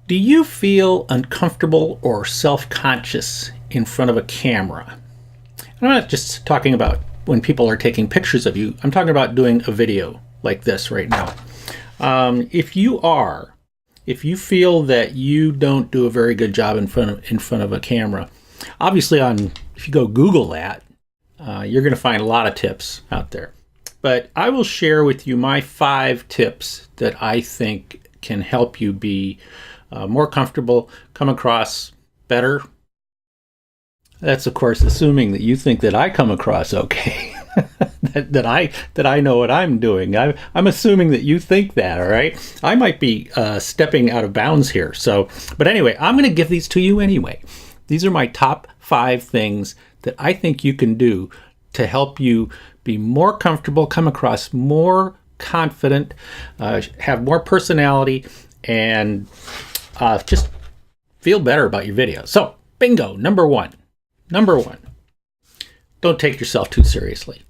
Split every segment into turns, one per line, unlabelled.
Do you feel uncomfortable or self-conscious in front of a camera? I'm not just talking about when people are taking pictures of you. I'm talking about doing a video like this right now. If you feel that you don't do a very good job in front of a camera, obviously if you go Google that, you're going to find a lot of tips out there. But I will share with you my 5 tips that I think can help you be more comfortable, come across better. That's, of course, assuming that you think that I come across okay, that I know what I'm doing. I'm assuming that you think that, all right? I might be stepping out of bounds here. But anyway, I'm going to give these to you anyway. These are my top 5 things that I think you can do to help you be more comfortable, come across more confident, have more personality, and just feel better about your videos. So, bingo, number one, don't take yourself too seriously.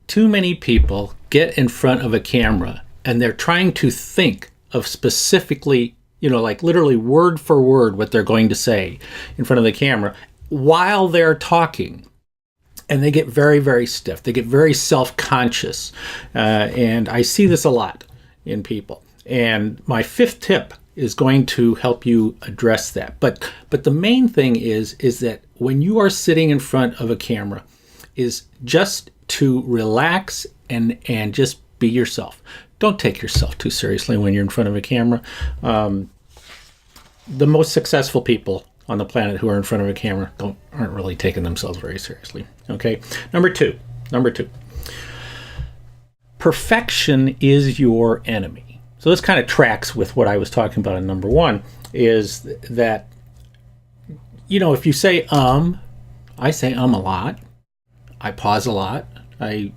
Too many people get in front of a camera and they're trying to think of specifically, like literally word for word what they're going to say in front of the camera while they're talking. And they get very, very stiff. They get very self-conscious. And I see this a lot in people. And my 5th tip is going to help you address that. But the main thing is that when you are sitting in front of a camera is just to relax and just be yourself. Don't take yourself too seriously when you're in front of a camera. The most successful people on the planet who are in front of a camera aren't really taking themselves very seriously. Okay. Number two, perfection is your enemy. So this kind of tracks with what I was talking about in number 1, is that, if you say, I say a lot. I pause a lot. I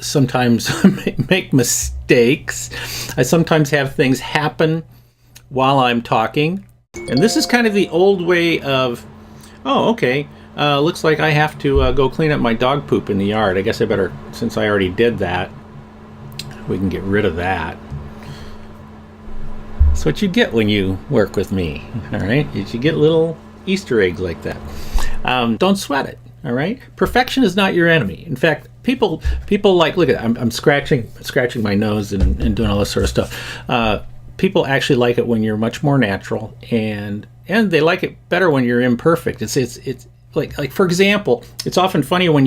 sometimes make mistakes. I sometimes have things happen while I'm talking. And this is kind of the old way of, looks like I have to go clean up my dog poop in the yard. I guess I better, since I already did that, we can get rid of that. That's what you get when you work with me, all right? You get little Easter eggs like that. Don't sweat it, all right? Perfection is not your enemy. In fact, people like, look at, I'm scratching my nose and doing all this sort of stuff. People actually like it when you're much more natural, and they like it better when you're imperfect. It's like for example, it's often funny when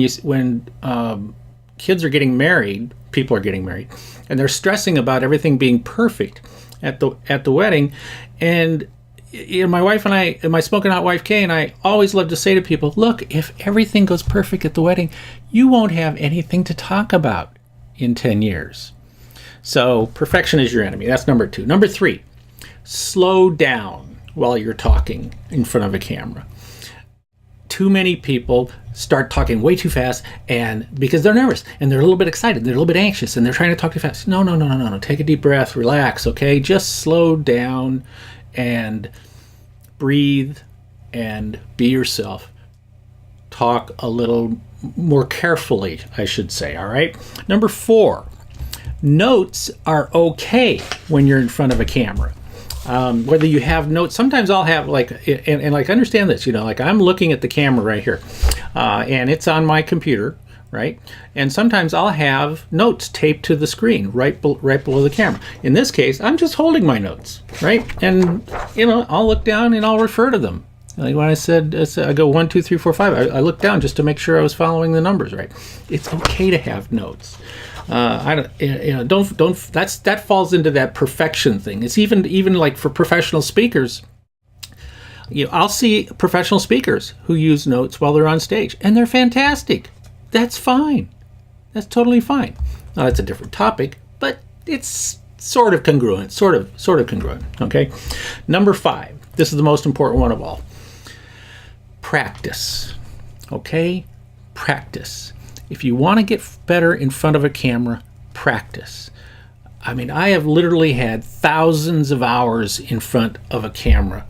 kids are getting married, people are getting married, and they're stressing about everything being perfect at the wedding. And my wife and I, and my smoking hot wife Kay and I, always love to say to people, look, if everything goes perfect at the wedding, you won't have anything to talk about in 10 years. So perfection is your enemy. That's number 2. Number 3, slow down while you're talking in front of a camera. Too many people start talking way too fast, and because they're nervous and they're a little bit excited, they're a little bit anxious, and they're trying to talk too fast. No. Take a deep breath, relax, okay? Just slow down and breathe and be yourself. Talk a little more carefully, I should say, all right? Number 4. Notes are okay when you're in front of a camera. Whether you have notes, sometimes I'll have and understand this, like I'm looking at the camera right here, and it's on my computer, right? And sometimes I'll have notes taped to the screen right below the camera. In this case, I'm just holding my notes, right? And, I'll look down and I'll refer to them. Like when I said, I go 1, 2, 3, 4, 5, I looked down just to make sure I was following the numbers right. It's okay to have notes. That falls into that perfection thing. It's even like for professional speakers. I'll see professional speakers who use notes while they're on stage, and they're fantastic. That's fine. That's totally fine. Now that's a different topic, but it's sort of congruent. Sort of congruent. Okay. Number 5. This is the most important one of all. Practice. Okay? Practice. If you want to get better in front of a camera, practice. I mean, I have literally had thousands of hours in front of a camera,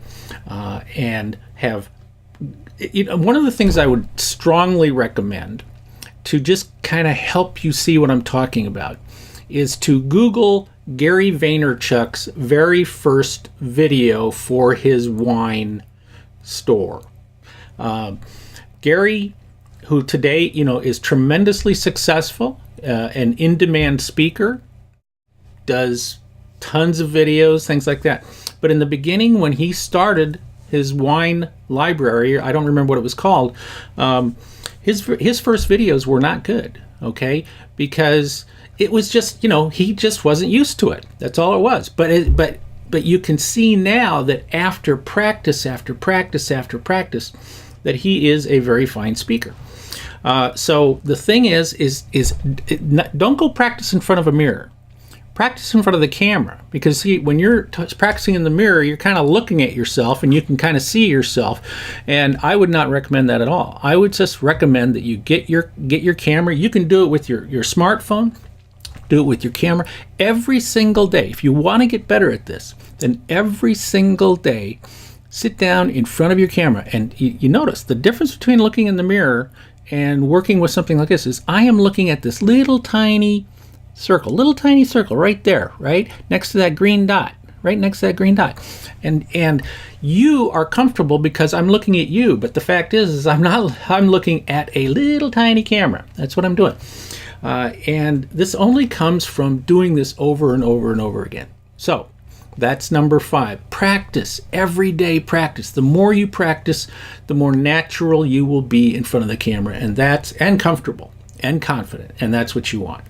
and have, one of the things I would strongly recommend to just kind of help you see what I'm talking about is to Google Gary Vaynerchuk's very first video for his wine store. Gary, who today, is tremendously successful, an in-demand speaker, does tons of videos, things like that. But in the beginning, when he started his wine library, I don't remember what it was called, his first videos were not good, okay? Because it was just, he just wasn't used to it. That's all it was. But you can see now that after practice after practice after practice, that he is a very fine speaker. So the thing is don't go practice in front of a mirror. Practice in front of the camera, because see, when you're practicing in the mirror, you're kind of looking at yourself and you can kind of see yourself, and I would not recommend that at all. I would just recommend that you get your camera. You can do it with your smartphone, do it with your camera every single day. If you want to get better at this, then every single day sit down in front of your camera, and you notice the difference between looking in the mirror and working with something like this is I am looking at this little tiny circle right there, right next to that green dot, and you are comfortable because I'm looking at you, but the fact is I'm looking at a little tiny camera. That's what I'm doing, and this only comes from doing this over and over and over again. So that's number 5. Practice, everyday practice. The more you practice, the more natural you will be in front of the camera, and comfortable and confident, and that's what you want.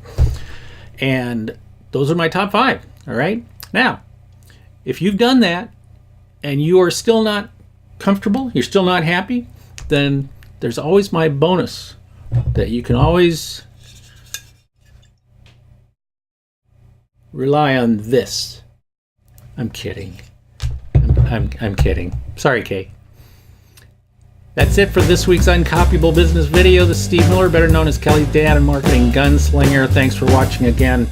And those are my top 5. All right. Now, if you've done that and you are still not comfortable, you're still not happy, then there's always my bonus that you can always rely on this. I'm kidding. I'm kidding. Sorry, Kay. That's it for this week's Uncopyable Business video. This is Steve Miller, better known as Kelly's Dad and Marketing Gunslinger. Thanks for watching again.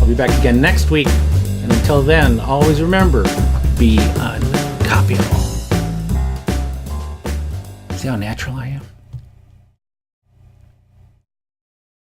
I'll be back again next week. And until then, always remember, be uncopyable. See how natural I am?